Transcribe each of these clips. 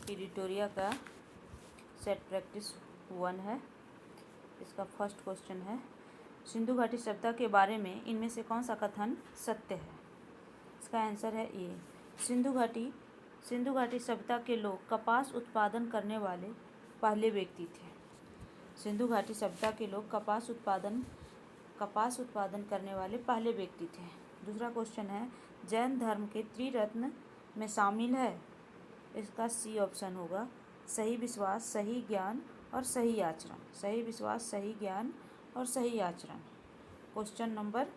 एडिटोरिया का set practice 1 है। इसका फर्स्ट क्वेश्चन है, सिंधु घाटी सभ्यता के बारे में इनमें से कौन सा कथन सत्य है? इसका आंसर है ए। सिंधु घाटी सभ्यता के लोग कपास उत्पादन करने वाले पहले व्यक्ति थे। सिंधु घाटी सभ्यता के लोग कपास उत्पादन करने वाले पहले व्यक्ति थे। दूसरा क्वेश्चन है, जैन धर्म के त्रिरत्न में शामिल है? इसका सी ऑप्शन होगा, सही विश्वास, सही ज्ञान और सही आचरण। सही विश्वास, सही ज्ञान और सही आचरण। क्वेश्चन नंबर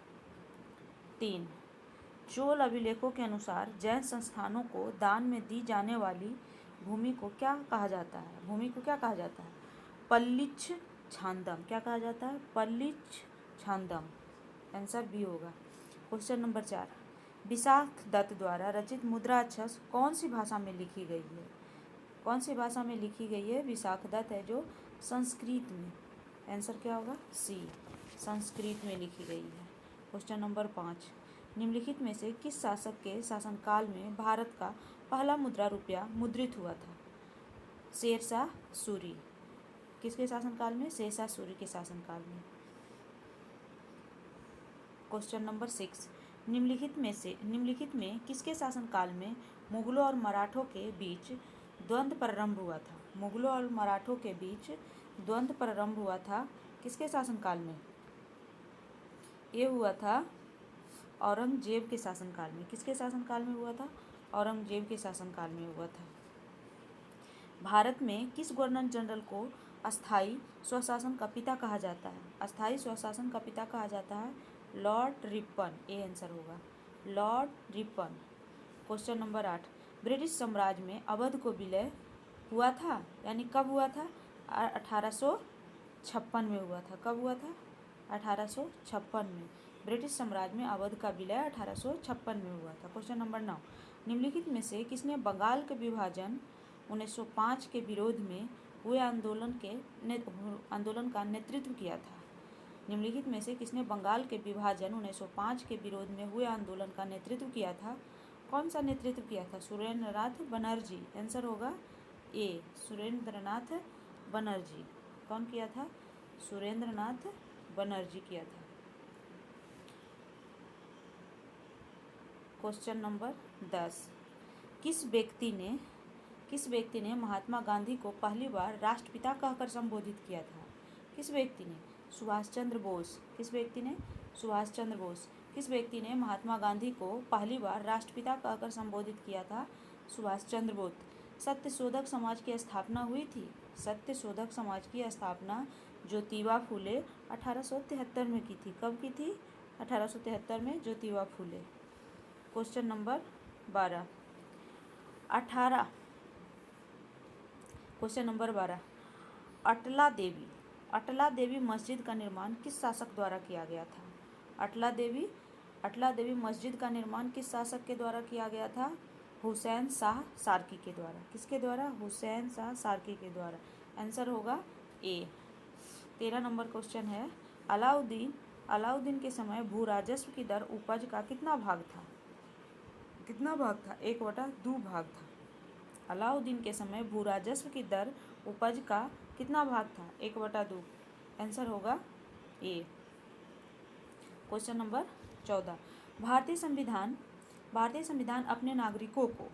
3, चोल अभिलेखों के अनुसार जैन संस्थानों को दान में दी जाने वाली भूमि को क्या कहा जाता है? भूमि को क्या कहा जाता है? पल्लिच्छ छांदम। क्या कहा जाता है? पल्लिच्छ छांदम। आंसर बी होगा। क्वेश्चन नंबर 4, विशाख दत्त द्वारा रचित मुद्राक्षर कौन सी भाषा में लिखी गई है? कौन सी भाषा में लिखी गई है? विशाख दत्त है जो संस्कृत में। आंसर क्या होगा? सी, संस्कृत में लिखी गई है। क्वेश्चन नंबर 5, निम्नलिखित में से किस शासक के शासनकाल में भारत का पहला मुद्रा रुपया मुद्रित हुआ था? शेरशाह सूरी। किसके शासनकाल में? शेरशाह सूरी के शासनकाल में। क्वेश्चन नंबर 6, निम्नलिखित में किसके शासनकाल में मुगलों और मराठों के बीच द्वंद्व प्रारंभ हुआ था? मुगलों और मराठों के बीच द्वंद्व प्रारंभ हुआ था किसके शासनकाल में? ये हुआ था औरंगजेब के शासनकाल में। किसके शासनकाल में हुआ था? औरंगजेब के शासनकाल में हुआ था। भारत में किस गवर्नर जनरल को अस्थायी स्वशासन का पिता कहा जाता है? अस्थायी स्वशासन का पिता कहा जाता है लॉर्ड रिपन। ए आंसर होगा, Lord Ripon. Question number 8, British साम्राज्य में अवध को विलय हुआ था, यानी कब हुआ था? 1856 में हुआ था। कब हुआ था? 1856 में। ब्रिटिश साम्राज्य में अवध का विलय 1856 में हुआ था। क्वेश्चन नंबर 9, निम्नलिखित में से किसने बंगाल के विभाजन 1905 के विरोध में हुए आंदोलन का नेतृत्व किया था? निम्नलिखित में से किसने बंगाल के विभाजन 1905 के विरोध में हुए आंदोलन का नेतृत्व किया था? कौन सा नेतृत्व किया था? सुरेंद्रनाथ बनर्जी। आंसर होगा ए, सुरेंद्रनाथ बनर्जी। कौन किया था? सुरेंद्रनाथ बनर्जी किया था। क्वेश्चन नंबर 10, किस व्यक्ति ने महात्मा गांधी को पहली बार राष्ट्रपिता कहकर संबोधित किया था? किस व्यक्ति ने? सुभाष चंद्र बोस। किस व्यक्ति ने? सुभाष चंद्र बोस। किस व्यक्ति ने महात्मा गांधी को पहली बार राष्ट्रपिता कहकर संबोधित किया था? सुभाष चंद्र बोस। सत्यशोधक समाज की स्थापना हुई थी। सत्यशोधक समाज की स्थापना ज्योतिबा फूले 1873 में की थी। कब की थी? 1873 में ज्योतिबा फूले। क्वेश्चन नंबर 12, अटला देवी मस्जिद का निर्माण किस शासक द्वारा किया गया था? अटला देवी मस्जिद का निर्माण किस शासक के द्वारा किया गया था? हुसैन शाह सार्की के द्वारा। किसके द्वारा? हुसैन शाह सार्की के द्वारा। आंसर होगा ए। 13 नंबर क्वेश्चन है, अलाउद्दीन के समय भू राजस्व की दर उपज का कितना भाग था? कितना भाग था? 1/2 भाग था। अलाउद्दीन के समय भू राजस्व की दर उपज का कितना भाग था? 1/2। आंसर होगा ए। क्वेश्चन नंबर 14, भारतीय संविधान अपने नागरिकों को,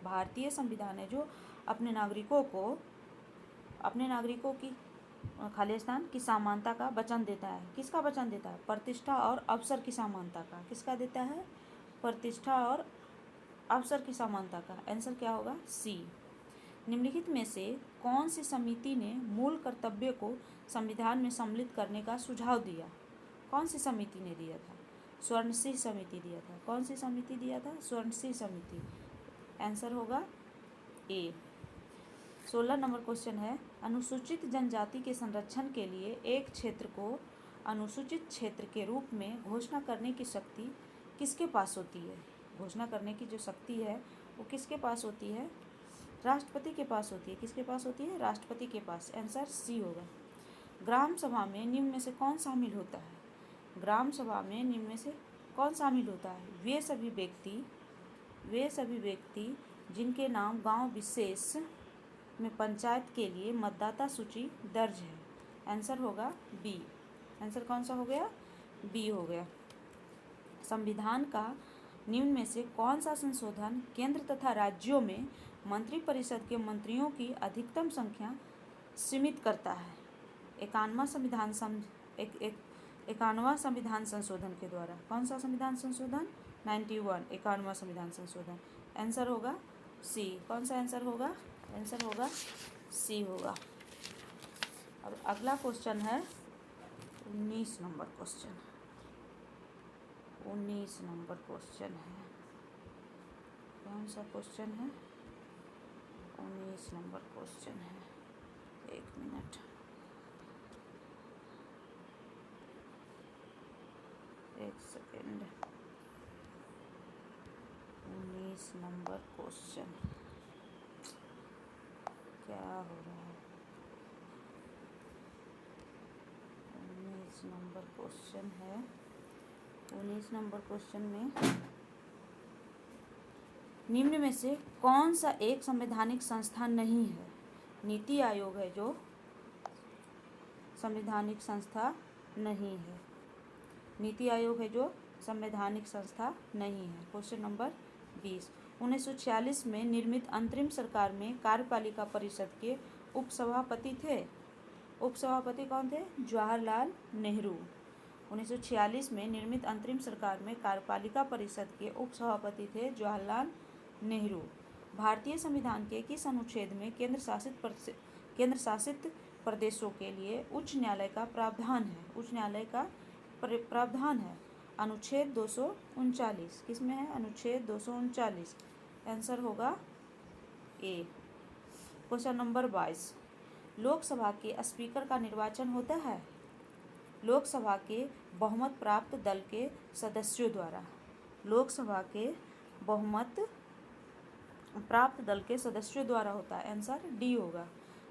भारतीय संविधान है जो अपने नागरिकों की खालिस्तान की समानता का वचन देता है। किसका वचन देता है? प्रतिष्ठा और अवसर की समानता का। किसका देता है? प्रतिष्ठा और अवसर की समानता का। आंसर क्या होगा? सी। निम्नलिखित में से कौन सी समिति ने मूल कर्तव्य को संविधान में सम्मिलित करने का सुझाव दिया? कौन सी समिति ने दिया था? स्वर्णसिंह समिति दिया था। कौन सी समिति दिया था? स्वर्णसिंह समिति। आंसर होगा ए। 16 नंबर क्वेश्चन है, अनुसूचित जनजाति के संरक्षण के लिए एक क्षेत्र को अनुसूचित क्षेत्र के रूप में घोषणा करने की शक्ति किसके पास होती है? घोषणा करने की जो शक्ति है वो किसके पास होती है? राष्ट्रपति के पास होती है। किसके पास होती है? राष्ट्रपति के पास। आंसर सी होगा। ग्राम सभा में निम्न में से कौन शामिल होता है? ग्राम सभा में निम्न में से कौन शामिल होता है? वे सभी व्यक्ति जिनके नाम गांव विशेष में पंचायत के लिए मतदाता सूची दर्ज है? आंसर होगा बी। आंसर कौन सा हो गया? बी हो गया। संविधान का निम्न में से कौन सा संशोधन केंद्र तथा राज्यों में मंत्रिपरिषद के मंत्रियों की अधिकतम संख्या सीमित करता है? 51वां संविधान संशोधन के द्वारा। कौन सा संविधान संशोधन? 91, 51वां संविधान संशोधन। आंसर होगा सी। कौन सा आंसर होगा? आंसर होगा सी होगा। अब अगला क्वेश्चन है 19 नंबर क्वेश्चन। 19 नंबर क्वेश्चन है, कौन सा क्वेश्चन है? 19 नंबर क्वेश्चन है, 1 मिनट, एक सेकेंड। 19 नंबर क्वेश्चन क्या हो रहा है? 19 नंबर क्वेश्चन है। 19 नंबर क्वेश्चन में निम्न में से कौन सा एक संवैधानिक संस्था नहीं है? नीति आयोग है जो संवैधानिक संस्था नहीं है। नीति आयोग है जो संवैधानिक संस्था नहीं है। Question number 20। 1946 में निर्मित अंतरिम सरकार में कार्यपालिका परिषद के उपसभापति थे। उपसभापति कौन थे? जवाहरलाल नेहरू। 1946 में निर्मित अंतरिम सरकार में कार्यपालिका परिषद के उपसभापति थे जवाहरलाल नेहरू। भारतीय संविधान के किस अनुच्छेद में केंद्र शासित प्रदेशों के लिए उच्च न्यायालय का प्रावधान है? उच्च न्यायालय का प्रावधान है अनुच्छेद 239। किसमें है? अनुच्छेद 239। आंसर होगा ए। Question number 22। लोकसभा के स्पीकर का निर्वाचन होता है लोकसभा के बहुमत प्राप्त दल के सदस्यों द्वारा। लोकसभा के बहुमत प्राप्त दल के सदस्यों द्वारा होता है। आंसर डी होगा।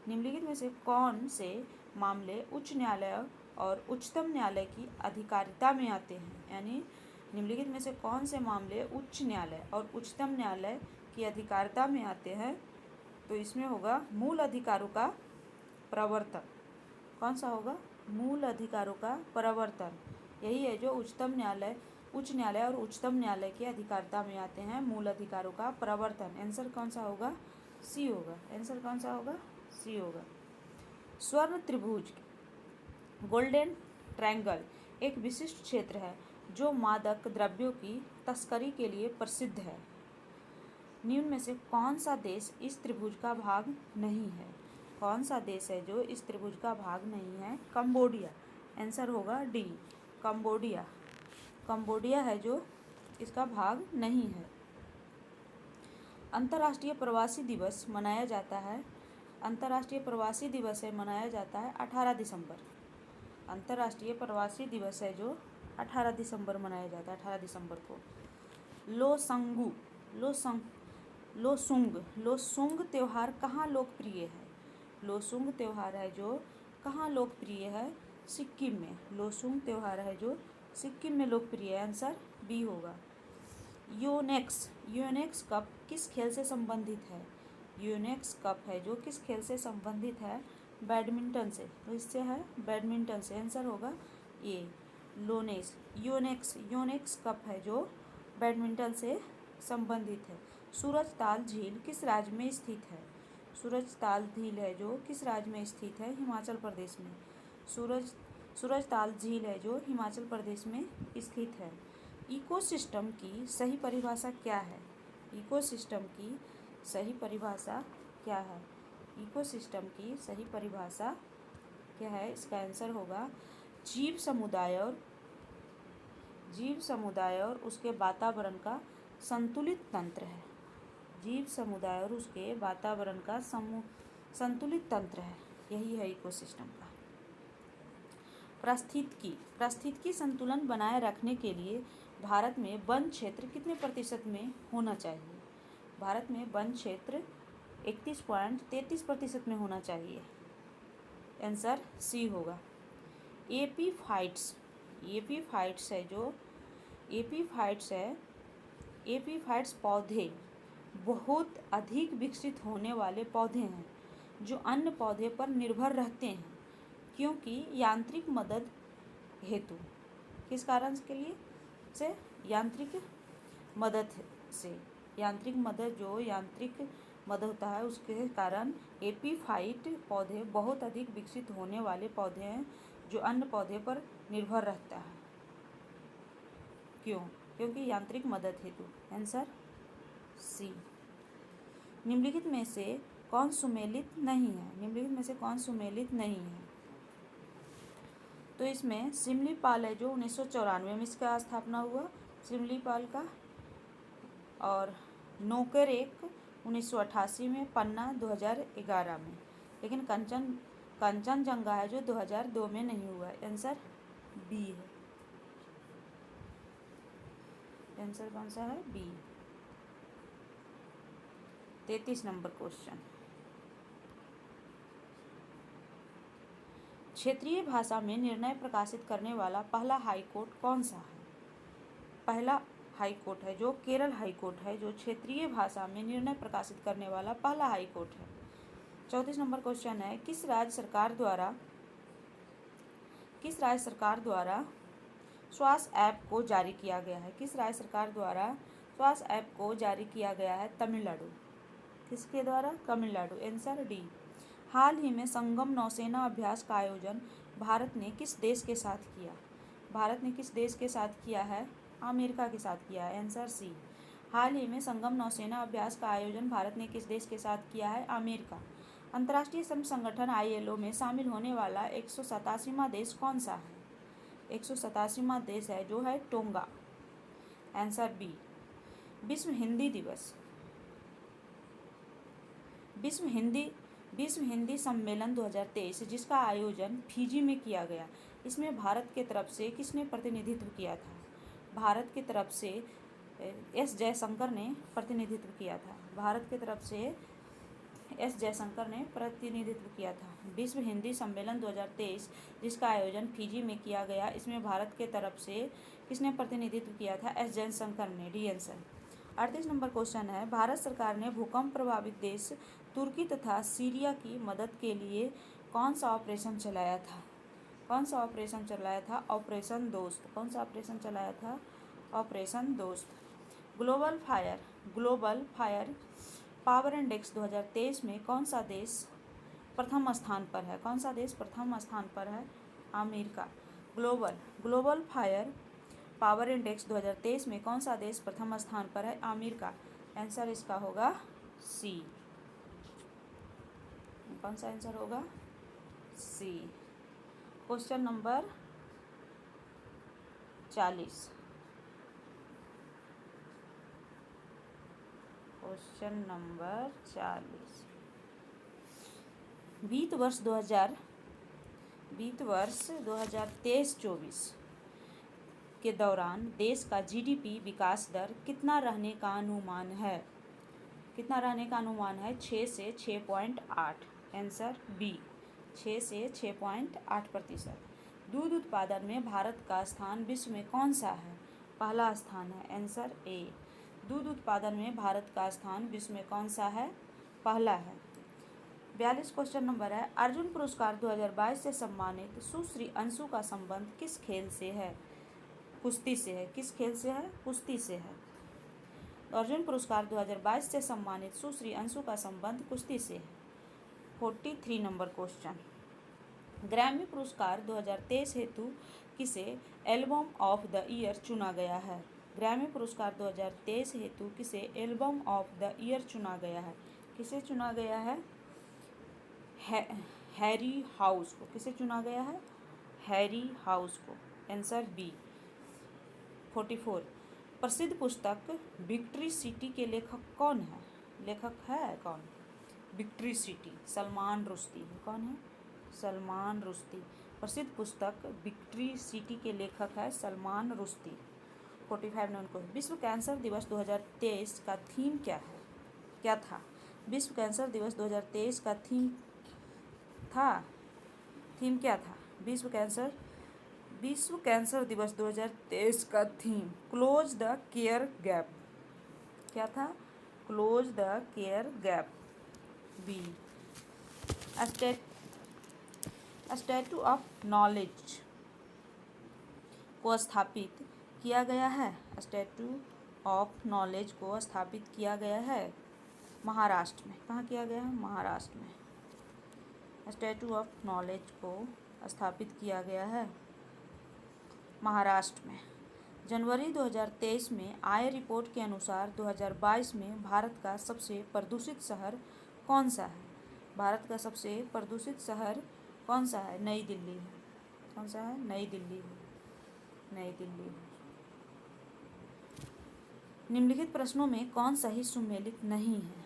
निम्नलिखित में से कौन से मामले उच्च न्यायालय और उच्चतम न्यायालय की अधिकारिता में आते हैं? यानी निम्नलिखित में से कौन से मामले उच्च न्यायालय और उच्चतम न्यायालय की अधिकारिता में आते हैं? तो इसमें होगा मूल अधिकारों का प्रवर्तन। कौन सा होगा? मूल अधिकारों का प्रवर्तन। यही है जो उच्च न्यायालय और उच्चतम न्यायालय की अधिकारिता में आते हैं, मूल अधिकारों का प्रवर्तन। आंसर कौन सा होगा? सी होगा। आंसर कौन सा होगा? सी होगा। स्वर्ण त्रिभुज गोल्डन ट्रायंगल एक विशिष्ट क्षेत्र है जो मादक द्रव्यों की तस्करी के लिए प्रसिद्ध है। निम्न में से कौन सा देश इस त्रिभुज का भाग नहीं है? कौन सा देश है जो इस त्रिभुज का भाग नहीं है? कंबोडिया। आंसर होगा डी, कंबोडिया। कंबोडिया है जो इसका भाग नहीं है। अंतर्राष्ट्रीय प्रवासी दिवस मनाया जाता है। अंतर्राष्ट्रीय प्रवासी दिवस है मनाया जाता है 18 दिसंबर। अंतर्राष्ट्रीय प्रवासी दिवस है जो 18 दिसंबर मनाया जाता है, 18 दिसंबर को। लोसुंग त्यौहार कहाँ लोकप्रिय है? लोसुंग त्यौहार है जो कहाँ लोकप्रिय है? सिक्किम में। लोसुंग त्यौहार है जो सिक्किम में लोकप्रिय है। आंसर बी होगा। यूएनएक्स कप किस खेल से संबंधित है? यूएनएक्स कप है जो किस खेल से संबंधित है? बैडमिंटन से। तो इससे है बैडमिंटन से। आंसर होगा ए, यूएनएक्स कप है जो बैडमिंटन से संबंधित है। सूरजताल झील किस राज्य में स्थित है? सूरजताल झील है जो किस राज्य में स्थित है? हिमाचल प्रदेश में। सूरजताल झील है जो हिमाचल प्रदेश में स्थित है। इकोसिस्टम की सही परिभाषा क्या है? इकोसिस्टम की सही परिभाषा क्या है? इकोसिस्टम की सही परिभाषा क्या है? इसका आंसर होगा जीव समुदाय और उसके वातावरण का संतुलित तंत्र है। जीव समुदाय और उसके वातावरण का संतुलित तंत्र है, यही है इकोसिस्टम का। पारिस्थितिकी संतुलन बनाए रखने के लिए भारत में वन क्षेत्र कितने प्रतिशत में होना चाहिए? भारत में वन क्षेत्र 31.33% में होना चाहिए। आंसर सी होगा। एपीफाइट्स पौधे बहुत अधिक विकसित होने वाले पौधे हैं जो अन्य पौधे पर निर्भर रहते हैं, क्योंकि यांत्रिक मदद हेतु। किस कारण के लिए से? यांत्रिक मदद से। यांत्रिक मदद होता है, उसके कारण एपीफाइट पौधे बहुत अधिक विकसित होने वाले पौधे हैं जो अन्य पौधे पर निर्भर रहता है। क्यों? क्योंकि यांत्रिक मदद हेतु। Answer C. निम्नलिखित में से कौन सुमेलित नहीं है? निम्नलिखित में से कौन सुमेलित नहीं है? तो इसमें सिमलीपाल है जो 1994 में इसका स्थापना हुआ, सिमलीपाल का, और नोकरेक 1988 में, पन्ना 2011 में। लेकिन कंचनजंगा है जो 2002 में नहीं हुआ है। आंसर बी है। आंसर कौन सा है? बी। 33 number question. क्षेत्रीय भाषा में निर्णय प्रकाशित करने वाला पहला हाई कोर्ट कौन सा है? पहला हाई कोर्ट है जो केरल हाई कोर्ट है, जो क्षेत्रीय भाषा में निर्णय प्रकाशित करने वाला पहला हाई कोर्ट है। 34 नंबर क्वेश्चन है, किस राज्य सरकार द्वारा स्वास्थ्य ऐप को जारी किया गया है? किस राज्य सरकार द्वारा स्वास्थ्य ऐप को जारी किया गया है? तमिलनाडु। किसके द्वारा? तमिलनाडु। Answer D. हाल ही में संगम नौसेना अभ्यास का आयोजन भारत ने किस देश के साथ किया? भारत ने किस देश के साथ किया है? अमेरिका के साथ किया है। Answer C. हाल ही में संगम नौसेना अभ्यास का आयोजन भारत ने किस देश के साथ किया है? अमेरिका। अंतर्राष्ट्रीय श्रम संगठन ILO में शामिल होने वाला 187वां देश कौन सा है? 187वां देश है जो है टोंगा। Answer B. विश्व हिंदी दिवस। विश्व हिंदी सम्मेलन 2023 जिसका आयोजन फिजी में किया गया, इसमें भारत के तरफ से किसने प्रतिनिधित्व किया था? भारत की तरफ से S जयशंकर ने प्रतिनिधित्व किया था। भारत की तरफ से S जयशंकर ने प्रतिनिधित्व किया था। विश्व हिंदी सम्मेलन 2023 जिसका आयोजन फिजी में किया गया, इसमें भारत के तरफ से किसने प्रतिनिधित्व किया था? S जयशंकर ने। D answer. 38 नंबर क्वेश्चन है, भारत सरकार ने भूकंप प्रभावित देश तुर्की तथा सीरिया की मदद के लिए कौन सा ऑपरेशन चलाया था? कौन सा ऑपरेशन चलाया था? ऑपरेशन दोस्त। कौन सा ऑपरेशन चलाया था? ऑपरेशन दोस्त। ग्लोबल फायर पावर इंडेक्स 2023 में कौन सा देश प्रथम स्थान पर है? कौन सा देश प्रथम स्थान पर है? America. Global fire power index 2023 में कौन सा देश प्रथम स्थान पर है? अमेरिका। आंसर इसका होगा सी। कौन सा आंसर होगा? C. Question number 40। Question number 40। वित्त वर्ष 2023-24 के दौरान देश का GDP विकास दर कितना रहने का अनुमान है? कितना रहने का अनुमान है? 6 से 6.8। Answer B. 6 से 6.8%। दूध उत्पादन में भारत का स्थान विश्व में कौन सा है? पहला स्थान है। Answer A. दूध उत्पादन में भारत का स्थान विश्व में कौन सा है? पहला है। 42 क्वेश्चन नंबर है, अर्जुन पुरस्कार 2022 से सम्मानित सुश्री अंशु का संबंध किस खेल से है? कुश्ती से है। किस खेल से है? कुश्ती से है। अर्जुन पुरस्कार 2022 से सम्मानित सुश्री अंशु का संबंध कुश्ती से है। 43 नंबर क्वेश्चन, ग्रैमी पुरस्कार 2023 हेतु किसे एल्बम ऑफ द ईयर चुना गया है? ग्रैमी पुरस्कार 2023 हेतु किसे एल्बम ऑफ द ईयर चुना गया है? किसे चुना गया है? हैरी हाउस को। किसे चुना गया है? हैरी हाउस को। Answer B. 44 प्रसिद्ध पुस्तक विक्ट्री सिटी के लेखक कौन है? लेखक है कौन? Victory city Salman Rushdie. कौन है? सलमान रुश्दी। प्रसिद्ध पुस्तक विक्ट्री सिटी के लेखक है सलमान रुश्दी। 45 नंबर को, विश्व कैंसर दिवस 2023 का थीम क्या है? क्या था? विश्व कैंसर दिवस 2023 का थीम क्या था? विश्व कैंसर दिवस 2023 का theme close the care gap. क्या था? Close the care gap. B. Statue of knowledge को स्थापित किया गया है? स्टैट्यू ऑफ नॉलेज को स्थापित किया गया है महाराष्ट्र में। कहाँ किया गया है? महाराष्ट्र में। स्टैट्यू ऑफ नॉलेज को स्थापित किया गया है महाराष्ट्र में। जनवरी 2023 में आए रिपोर्ट के अनुसार 2022 में भारत का सबसे प्रदूषित शहर कौन सा है? भारत का सबसे प्रदूषित शहर कौन सा है? नई दिल्ली है। कौन सा है? नई दिल्ली है। नई दिल्ली है। निम्नलिखित प्रश्नों में कौन सही सुमेलित नहीं है?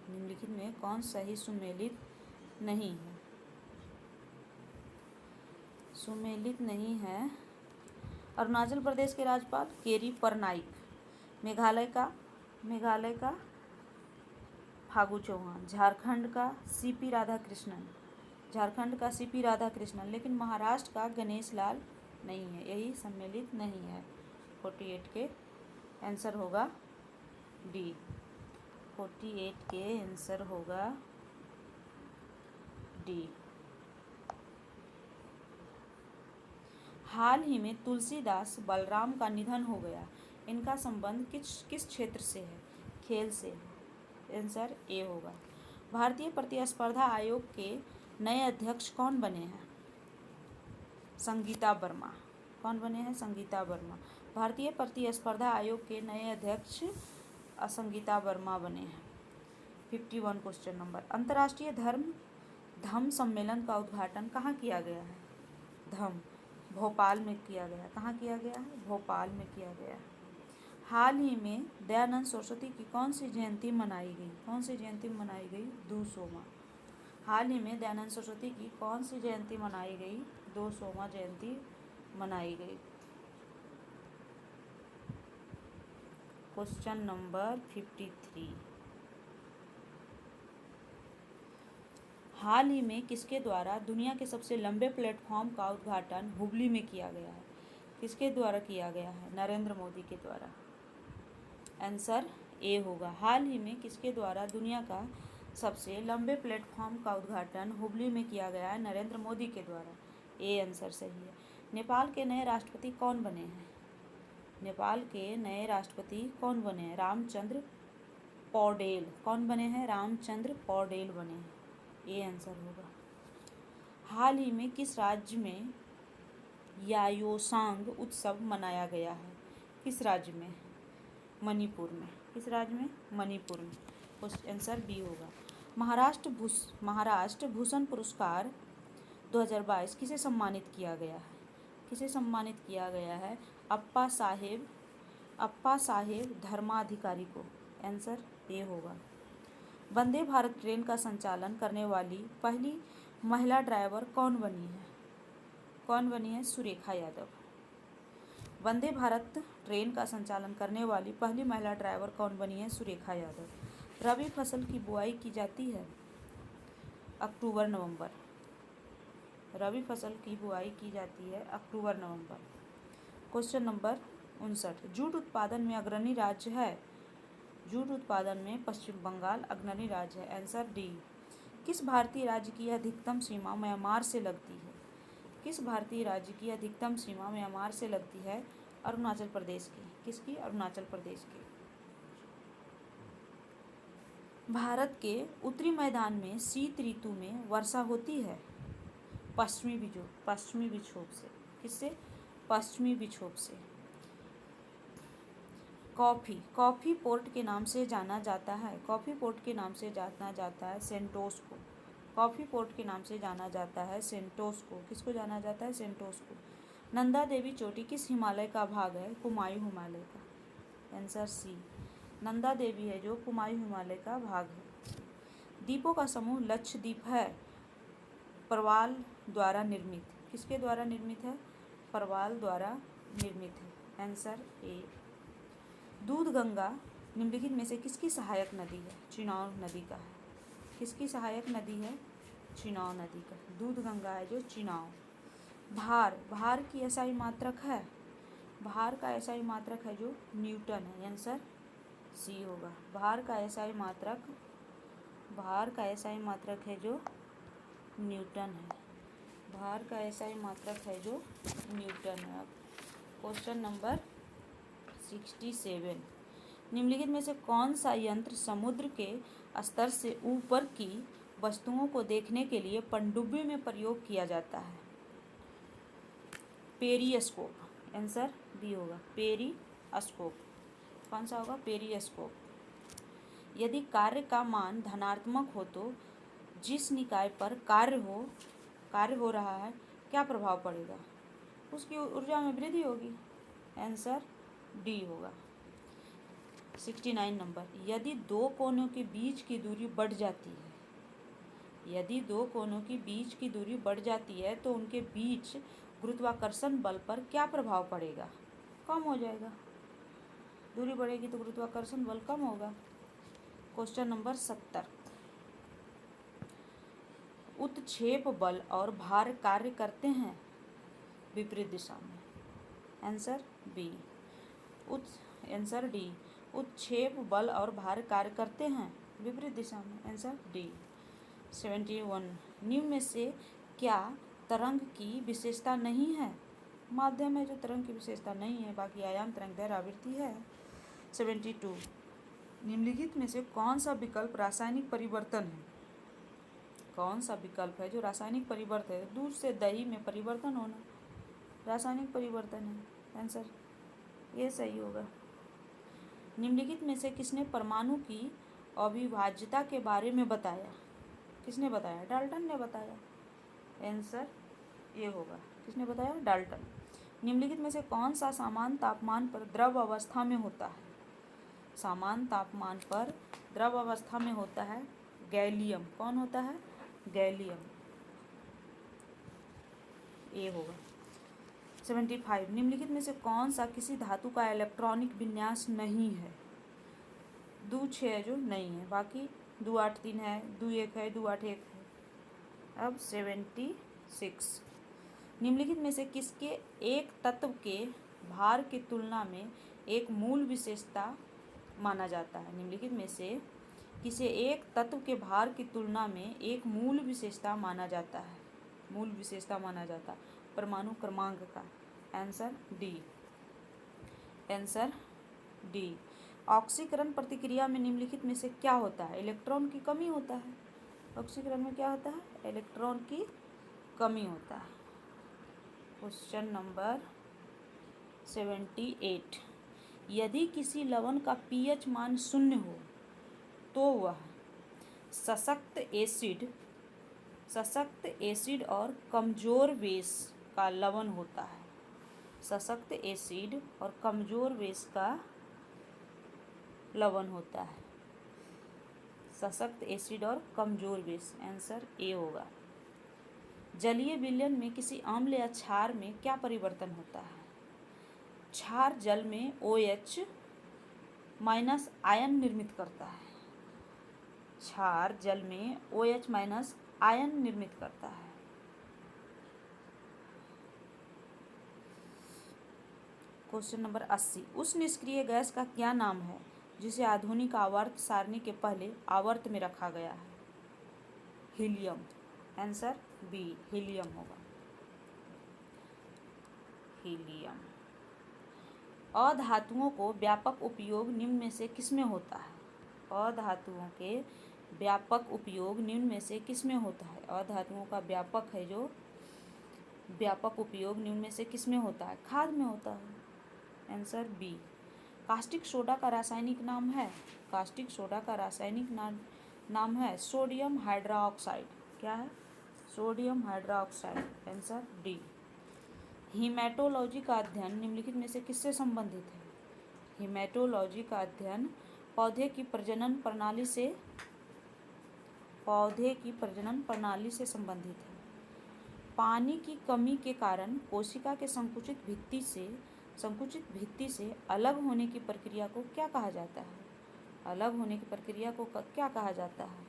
निम्नलिखित में कौन सही सुमेलित नहीं है? सुमेलित नहीं है। अरुणाचल प्रदेश के राज्यपाल केरी परनाइक, मेघालय का फागू चौहान, झारखंड का सीपी राधाकृष्णन, लेकिन महाराष्ट्र का गणेश लाल नहीं है। यही सम्मिलित नहीं है। 48 के आंसर होगा डी। 48 के आंसर होगा डी। हाल ही में तुलसीदास बलराम का निधन हो गया। इनका संबंध किस क्षेत्र से है? खेल से है। आंसर ए होगा। भारतीय प्रतिस्पर्धा आयोग के नए अध्यक्ष कौन बने हैं? संगीता वर्मा। कौन बने हैं? संगीता वर्मा। भारतीय प्रतिस्पर्धा आयोग के नए अध्यक्ष संगीता वर्मा बने हैं। 51 क्वेश्चन नंबर। अंतर्राष्ट्रीय धम्म सम्मेलन का उद्घाटन कहाँ किया गया है? भोपाल में किया गया। कहाँ किया गया है? भोपाल में किया गया। हाल ही में दयानंद सरस्वती की कौन सी जयंती मनाई गई? कौन सी जयंती मनाई गई? 200वां। हाल ही में दयानंद सरस्वती की कौन सी जयंती मनाई गई? 200वां जयंती मनाई गई। Question number 53। हाल ही में किसके द्वारा दुनिया के सबसे लंबे प्लेटफॉर्म का उद्घाटन हुबली में किया गया है? किसके द्वारा किया गया है? नरेंद्र मोदी के द्वारा। आंसर ए होगा। हाल ही में किसके द्वारा दुनिया का सबसे लंबे प्लेटफॉर्म का उद्घाटन हुबली में किया गया है? नरेंद्र मोदी के द्वारा। ए आंसर सही है। नेपाल के नए राष्ट्रपति कौन बने हैं? नेपाल के नए राष्ट्रपति कौन बने हैं? रामचंद्र पौडेल। कौन बने हैं? रामचंद्र पौडेल बने हैं। ये आंसर होगा। हाल ही में किस राज्य में यायोसांग उत्सव मनाया गया है? किस राज्य में? मणिपुर में। किस राज्य में? मणिपुर में। आंसर बी होगा। महाराष्ट्र भूषण पुरस्कार 2022 किसे सम्मानित किया गया है? किसे सम्मानित किया गया है? अप्पा साहेब धर्माधिकारी को। आंसर ए होगा। वंदे भारत ट्रेन का संचालन करने वाली पहली महिला ड्राइवर कौन बनी है? कौन बनी है? सुरेखा यादव। वंदे भारत ट्रेन का संचालन करने वाली पहली महिला ड्राइवर कौन बनी है? सुरेखा यादव। रबी फसल की बुआई की जाती है अक्टूबर नवंबर। रबी फसल की बुआई की जाती है अक्टूबर नवंबर। Question number 59। जूट उत्पादन में अग्रणी राज्य है? जूट उत्पादन में पश्चिम बंगाल अग्रणी राज्य है। Answer D. किस भारतीय राज्य की अधिकतम सीमा म्यांमार से लगती है? किस भारतीय राज्य की अधिकतम सीमा म्यांमार से लगती है? अरुणाचल प्रदेश की। किसकी? अरुणाचल प्रदेश की। भारत के उत्तरी मैदान में शीत ऋतु में वर्षा होती है पश्चिमी विक्षोभ से। किससे? पश्चिमी विक्षोभ से। कॉफी पोर्ट के नाम से जाना जाता है। कॉफी पोर्ट के नाम से जाना जाता है सेंटोस को। कॉफी पोर्ट के नाम से जाना जाता है सेंटोस को। किसको जाना जाता है? सेंटोस को। नंदा देवी चोटी किस हिमालय का भाग है? कुमायूं हिमालय का। Answer C. नंदा देवी है जो कुमायूं हिमालय का भाग है। द्वीपों का समूह लक्षद्वीप है परवाल द्वारा निर्मित। किसके द्वारा निर्मित है? परवाल द्वारा निर्मित है। Answer A. दूधगंगा निम्नलिखित में से किसकी सहायक नदी है? चिनाब नदी का है। किसकी सहायक नदी है? चिनाब नदी का। दूधगंगा है जो चिनाब। भार की एसआई मात्रक है? भार का एसआई मात्रक है जो न्यूटन है। आंसर सी होगा। भार का एसआई मात्रक भार का एसआई मात्रक है जो न्यूटन है। भार का एसआई मात्रक है जो न्यूटन है। अब क्वेश्चन नंबर 67, निम्नलिखित में से कौन सा यंत्र समुद्र के स्तर से ऊपर की वस्तुओं को देखने के लिए पनडुब्बी में प्रयोग किया जाता है? पेरिस्कोप। आंसर बी होगा, पेरिस्कोप। कौन सा होगा? पेरिस्कोप। यदि कार्य का मान धनात्मक हो तो जिस निकाय पर कार्य हो रहा है क्या प्रभाव पड़ेगा? उसकी ऊर्जा में वृद्धि होगी। आंसर डी होगा। 69 नंबर, यदि दो कोनों के बीच की दूरी बढ़ जाती है, यदि दो कोनों के बीच की दूरी बढ़ जाती है तो उनके बीच गुरुत्वाकर्षण बल पर क्या प्रभाव पड़ेगा? कम हो जाएगा। दूरी बढ़ेगी तो गुरुत्वाकर्षण बल कम होगा। क्वेश्चन नंबर 70, उत्क्षेप बल और भार कार्य करते हैं विपरीत दिशा में। Answer B. आंसर डी, उत्क्षेप बल और भार कार्य करते हैं विपरीत दिशा में। Answer D. 71, निम्न में से क्या तरंग की विशेषता नहीं है? माध्यम है जो तरंग की विशेषता नहीं है, बाकी आयाम तरंग दैर्घ्य आवृत्ति है। 72, निम्नलिखित में से कौन सा विकल्प रासायनिक परिवर्तन है? कौन सा विकल्प है जो रासायनिक परिवर्तन है? दूध से दही में परिवर्तन होना रासायनिक परिवर्तन है। आंसर ये सही होगा। निम्नलिखित में से किसने परमाणु की अविभाज्यता के बारे में बताया? किसने बताया? डाल्टन ने बताया। आंसर ये होगा। किसने बताया? डाल्टन। निम्नलिखित में से कौन सा समान तापमान पर द्रव अवस्था में होता है? समान तापमान पर द्रव अवस्था में होता है गैलियम। कौन होता है? गैलियम। ये होगा। 75, निम्नलिखित में से कौन सा किसी धातु का इलेक्ट्रॉनिक विन्यास नहीं है? 2-6 है जो नहीं है, बाकी 2-8-3 है, 2-1 है, 2-8-1 है। अब 76, निम्नलिखित में से किसके एक तत्व के भार की तुलना में एक मूल विशेषता माना जाता है? निम्नलिखित में से किसे एक तत्व के भार की तुलना में एक मूल विशेषता माना जाता है? मूल विशेषता माना जाता है परमाणु क्रमांक का। Answer D. Answer D. ऑक्सीकरण प्रतिक्रिया में निम्नलिखित में से क्या होता है? इलेक्ट्रॉन की कमी होता है। ऑक्सीकरण में क्या होता है? इलेक्ट्रॉन की कमी होता है। क्वेश्चन नंबर 78, यदि किसी लवण का पीएच मान 0 हो तो वह सशक्त एसिड और कमजोर बेस का लवण होता है। सशक्त एसिड और कमजोर बेस का लवण होता है। सशक्त एसिड और कमजोर बेस। आंसर ए होगा। जलीय विलयन में किसी अम्ल या क्षार में क्या परिवर्तन होता है? क्षार जल में OH माइनस आयन निर्मित करता है। क्षार जल में OH माइनस आयन निर्मित करता है। क्वेश्चन नंबर 80, उस निष्क्रिय गैस का क्या नाम है जिसे आधुनिक आवर्त सारणी के पहले आवर्त में रखा गया है? हीलियम। आंसर बी, हीलियम होगा। हीलियम। अधातुओं को व्यापक उपयोग निम्न में से किसमें होता है? अधातुओं के व्यापक उपयोग निम्न में से किसमें होता है? अधातुओं का व्यापक है जो व्यापक उपयोग निम्न में से किसमें होता है? खाद में होता है। Answer B. कास्टिक सोडा का रासायनिक नाम है? कास्टिक सोडा का रासायनिक नाम है सोडियम हाइड्रोक्साइड। क्या है? Sodium hydroxide. Answer D. Haematology का अध्ययन निम्नलिखित में से किससे संबंधित है? हीमेटोलॉजी का अध्ययन पौधे की प्रजनन प्रणाली से संबंधित है। पानी की कमी के कारण कोशिका के संकुचित भित्ति से अलग होने की प्रक्रिया को क्या कहा जाता है? अलग होने की प्रक्रिया को क्या कहा जाता है?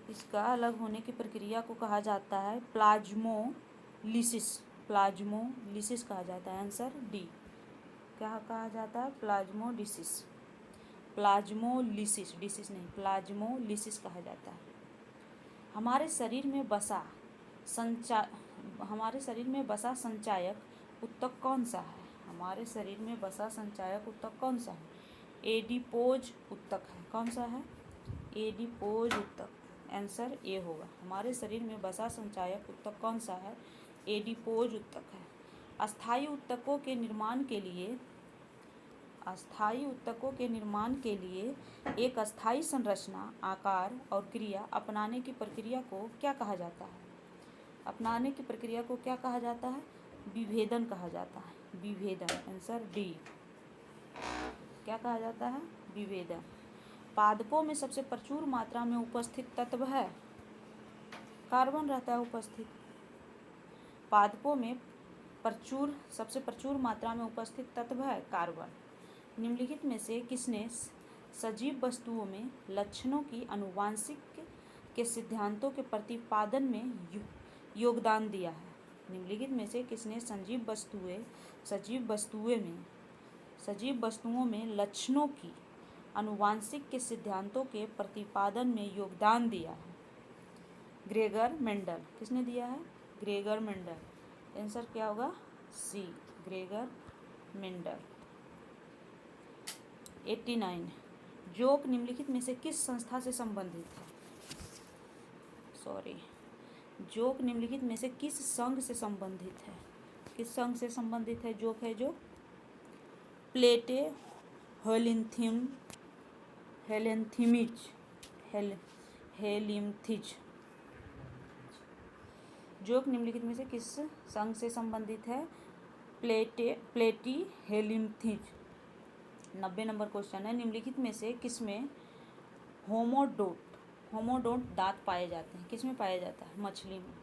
इसका अलग होने की प्रक्रिया को कहा जाता है प्लाज्मोलिसिस कहा जाता है। Answer D. क्या कहा जाता है? प्लाज्मोलिसिस। प्लाज्मोलिसिस, डिसिस नहीं, प्लाज्मोलिसिस कहा जाता है। हमारे शरीर में बसा संचायक ऊतक कौन सा है? हमारे शरीर में बसा संचायक ऊतक कौन सा है? एडिपोज ऊतक है। कौन सा है? एडिपोज ऊतक। आंसर ए होगा। हमारे शरीर में बसा संचायक ऊतक कौन सा है? एडिपोज ऊतक है। अस्थायी ऊतकों के निर्माण के लिए एक अस्थायी संरचना, आकार और क्रिया अपनाने की प्रक्रिया को क्या कहा जाता है? अपनाने की प्रक्रिया को क्या कहा जाता है? विभेदन कहा जाता है। विभेदन। Answer D. क्या कहा जाता है? विभेदन। पादपों में सबसे प्रचुर मात्रा में उपस्थित तत्व है? कार्बन रहता है उपस्थित। पादपों में सबसे प्रचुर मात्रा में उपस्थित तत्व है कार्बन। निम्नलिखित में से किसने सजीव वस्तुओं में लक्षणों की आनुवांशिक के सिद्धांतों के प्रतिपादन में योगदान दिया है? निम्नलिखित में से किसने सजीव वस्तुओं में लक्षणों की आनुवांशिक के सिद्धांतों के प्रतिपादन में योगदान दिया है? Gregor Mendel. किसने दिया है? Gregor Mendel. आंसर क्या होगा? सी, ग्रेगर मेंडल। 89 जोक निम्नलिखित में से किस संस्था से संबंधित है? जोक निम्नलिखित में से किस संघ से संबंधित है? किस संघ से संबंधित है जोक? है जो प्लेटे हेलिम्थिज। जोक निम्नलिखित में से किस संघ से संबंधित है? प्लेटी हेलिम्थिज। 90 नंबर क्वेश्चन है, निम्नलिखित में से किसमें होमोडोंट दांत पाए जाते हैं? किसमें पाया जाता है? मछली में।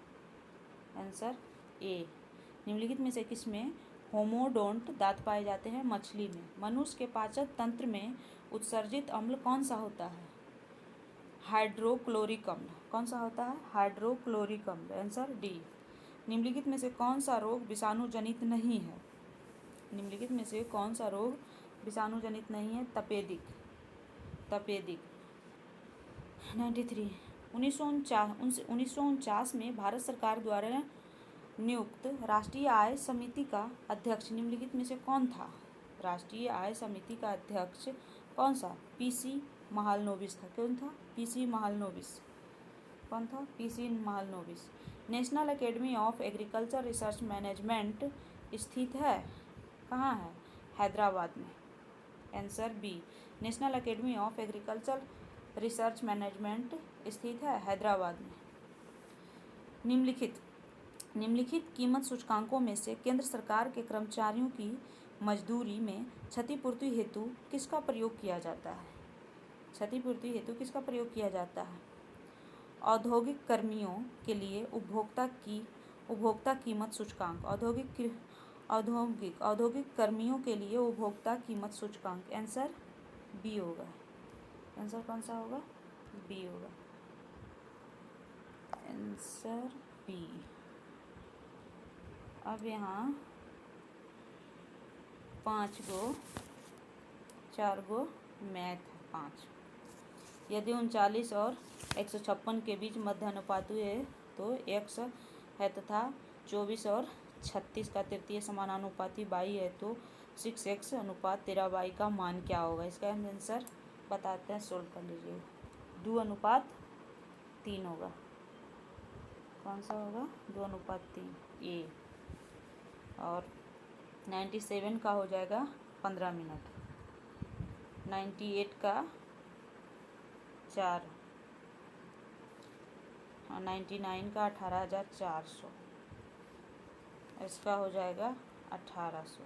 Answer A. निम्नलिखित में से किसमें होमोडोंट दांत पाए जाते हैं? मछली में। मनुष्य के पाचन तंत्र में उत्सर्जित अम्ल कौन सा होता है? हाइड्रोक्लोरिक अम्ल। कौन सा होता है? हाइड्रोक्लोरिक अम्ल। Answer D. निम्नलिखित में से कौन सा रोग विषाणुजनित नहीं है? निम्नलिखित में से कौन सा रोग विषाणुजनित नहीं है? तपेदिक। 93 1949 में भारत सरकार द्वारा नियुक्त राष्ट्रीय आय समिति का अध्यक्ष निम्नलिखित में से कौन था? राष्ट्रीय आय समिति का अध्यक्ष कौन सा? पीसी महालनोबिस था। कौन था? पीसी महालनोबिस। कौन था? PC Mahalanobis. National Academy of Agriculture Research Management स्थित है कहाँ है? हैदराबाद में। Answer B. National Academy of Agriculture Research Management स्थित है हैदराबाद में। निम्नलिखित कीमत सूचकांकों में से केंद्र सरकार के कर्मचारियों की मजदूरी में क्षतिपूर्ति हेतु किसका प्रयोग किया जाता है? क्षतिपूर्ति हेतु किसका प्रयोग किया जाता है? औद्योगिक कर्मियों के लिए उपभोक्ता कीमत सूचकांक। औद्योगिक कर्मियों के लिए उपभोक्ता कीमत सूचकांक। आंसर बी होगा। आंसर कौन सा होगा? बी होगा। Answer B. अब यहाँ 4 गो मैथ 5। यदि 39 और 156 के बीच मध्य अनुपात है तो x है तथा 24 और 36 का तृतीय समानुपाती y है तो 6x अनुपात 13y का मान क्या होगा? इसका आंसर बताते हैं, सोल्व कर लीजिए। 2:3 होगा। कौन सा होगा? 2:3 ए। और 97 का हो जाएगा 15 मिनट, 98 का 4, 99 का 18,400, इसका हो जाएगा 1800।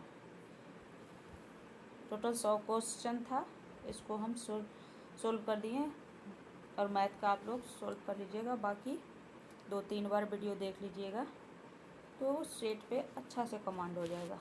टोटल 100 क्वेश्चन था, इसको हम सोल्व कर दिए और मैथ का आप लोग सोल्व कर लीजिएगा। बाकी 2-3 बार वीडियो देख लीजिएगा तो स्टेट पे अच्छा से कमांड हो जाएगा।